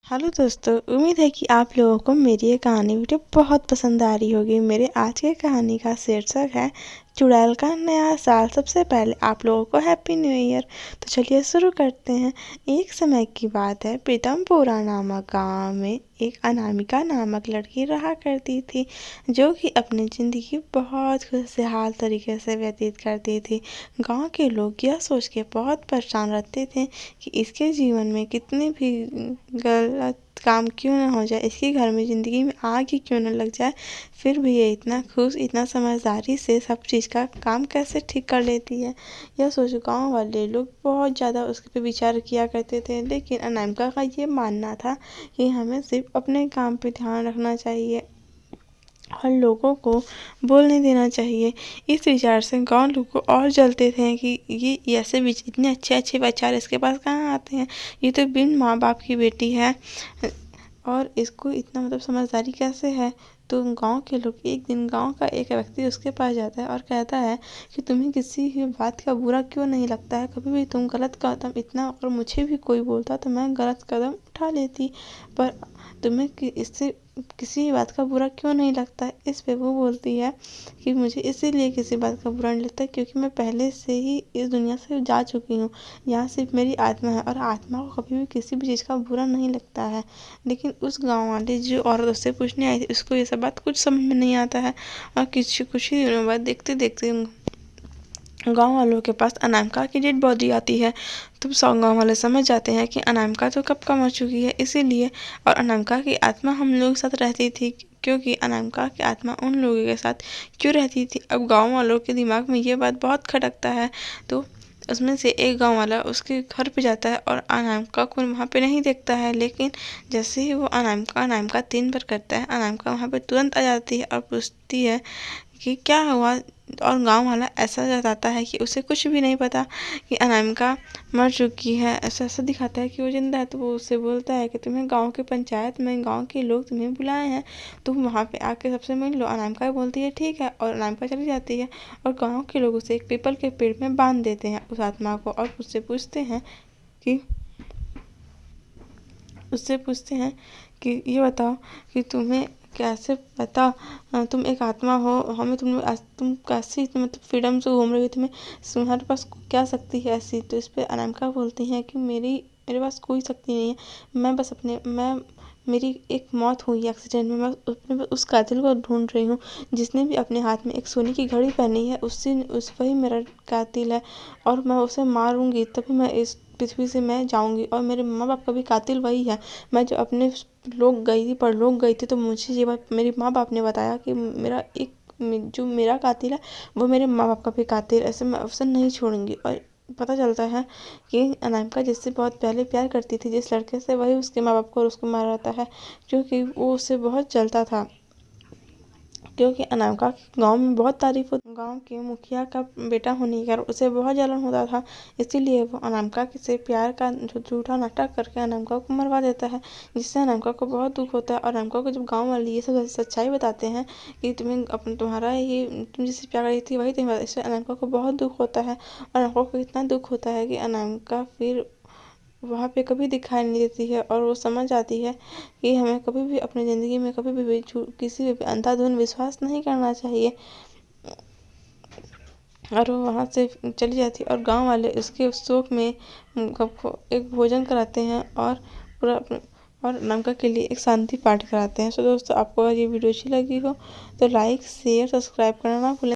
Hello दोस्तों, उम्मीद है कि आप लोगों को मेरी ये कहानी वीडियो बहुत पसंद आ रही होगी। मेरे आज के कहानी का शीर्षक है चुड़ैल का नया साल। सबसे पहले आप लोगों को हैप्पी न्यू ईयर। तो चलिए शुरू करते हैं। एक समय की बात है, प्रीतमपुरा नामक गांव में एक अनामिका नामक लड़की रहा करती थी, जो कि अपनी ज़िंदगी बहुत खुशहाल तरीके से व्यतीत करती थी। गांव के लोग यह सोच के बहुत परेशान रहते थे कि इसके जीवन में कितनी भी गलत काम क्यों ना हो जाए, इसके घर में ज़िंदगी में आग ही क्यों ना लग जाए, फिर भी ये इतना खुश, इतना समझदारी से सब चीज़ का काम कैसे ठीक कर लेती है। यह सोच गाँव वाले लोग बहुत ज़्यादा उसके पे विचार किया करते थे। लेकिन अनामिका का ये मानना था कि हमें सिर्फ अपने काम पे ध्यान रखना चाहिए और लोगों को बोलने देना चाहिए। इस विचार से गाँव लोग को और जलते थे कि ये ऐसे इतने अच्छे अच्छे विचार इसके पास कहाँ आते हैं, ये तो बिन माँ बाप की बेटी है और इसको इतना समझदारी कैसे है। तो गांव के लोग, एक दिन गांव का एक व्यक्ति उसके पास जाता है और कहता है कि तुम्हें किसी भी बात का बुरा क्यों नहीं लगता है, कभी भी तुम गलत कदम, इतना अगर मुझे भी कोई बोलता तो मैं गलत कदम उठा लेती, पर तुम्हें इससे किसी बात का बुरा क्यों नहीं लगता है। इस पे वो बोलती है कि मुझे इसीलिए किसी बात का बुरा नहीं लगता क्योंकि मैं पहले से ही इस दुनिया से जा चुकी हूँ। यहाँ सिर्फ मेरी आत्मा है और आत्मा को कभी भी किसी भी चीज़ का बुरा नहीं लगता है। लेकिन उस गाँव वाले जो औरत उससे पूछने आई थी, उसको ये सब बात कुछ समझ में नहीं आता है और कुछ ही दिनों बाद देखते देखते गांव वालों के पास अनामिका की डेड बॉडी आती है। तब सब गाँव वाले समझ जाते हैं कि अनामिका तो कब का मर चुकी है, इसीलिए और अनामिका की आत्मा हम लोग के साथ रहती थी, क्योंकि अनामिका की आत्मा उन लोगों के साथ क्यों रहती थी। अब गांव वालों के दिमाग में ये बात बहुत खटकता है। तो उसमें से एक गांव वाला उसके घर पे जाता है और अनामिका को वहाँ पे नहीं देखता है। लेकिन जैसे ही वो अनामिका 3 बार करता है, अनामिका वहाँ पे तुरंत आ जाती है और पूछती है कि क्या हुआ। और गांव वाला ऐसा जताता है कि उसे कुछ भी नहीं पता कि अनामिका मर चुकी है, ऐसा ऐसा दिखाता है कि वो जिंदा है। तो वो उससे बोलता है कि तुम्हें गांव की पंचायत में गांव के लोग तुम्हें बुलाए हैं, तुम वहाँ पे आके सबसे मिल लो। अनामिका बोलती है ठीक है और अनामिका चली जाती है और गाँव के लोग उसे एक पीपल के पेड़ में बांध देते हैं उस आत्मा को और कि उससे पूछते हैं कि ये बताओ कि तुम्हें कैसे पता, तुम एक आत्मा हो, हमें तुम कैसी फ्रीडम से घूम रही हो, तुम्हारे पास क्या शक्ति है ऐसी। तो इस पर अनामिका बोलती हैं कि मेरे पास कोई शक्ति नहीं है, मैं बस मेरी एक मौत हुई एक्सीडेंट में, मैं उस कातिल को ढूंढ रही हूँ जिसने भी अपने हाथ में एक सोने की घड़ी पहनी है, वही मेरा कातिल है और मैं उसे मारूंगी तभी मैं इस पृथ्वी से मैं जाऊंगी और मेरे माँ बाप का भी कातिल वही है। मैं जो अपने परलोक गई थी तो मुझे ये बात मेरे माँ बाप ने बताया कि जो मेरा कातिल है वो मेरे माँ बाप का भी कातिल है, ऐसे मैं अवसर नहीं छोड़ूंगी। और पता चलता है कि अनामिका जिससे बहुत पहले प्यार करती थी, जिस लड़के से, वही उसके माँ बाप को और उसको मार रहा है, क्योंकि वो उससे बहुत जलता था। क्योंकि अनामिका गांव में बहुत तारीफ होती, गांव के मुखिया का बेटा होने के कारण उसे बहुत जलन होता था, इसीलिए वो अनामिका से प्यार का झूठा नाटक करके अनामिका को मरवा देता है, जिससे अनामिका को बहुत दुख होता है। और अनामिका को जब गांव वाले ये सब सच्चाई बताते हैं कि तुम जिससे प्यार रही थी वही तुम्हें, इससे अनामिका को बहुत दुख होता है। और अनामिका को इतना दुख होता है कि अनामिका फिर वहाँ पे कभी दिखाई नहीं देती है और वो समझ जाती है कि हमें कभी भी अपनी ज़िंदगी में कभी भी किसी भी अंधाधुंध विश्वास नहीं करना चाहिए। और वो वहाँ से चली जाती है और गांव वाले उसके शोक में एक भोजन कराते हैं और पूरा और अनामिका के लिए एक शांति पाठ कराते हैं। सो दोस्तों, आपको अगर ये वीडियो अच्छी लगी हो तो लाइक शेयर सब्सक्राइब करना ना भूलें।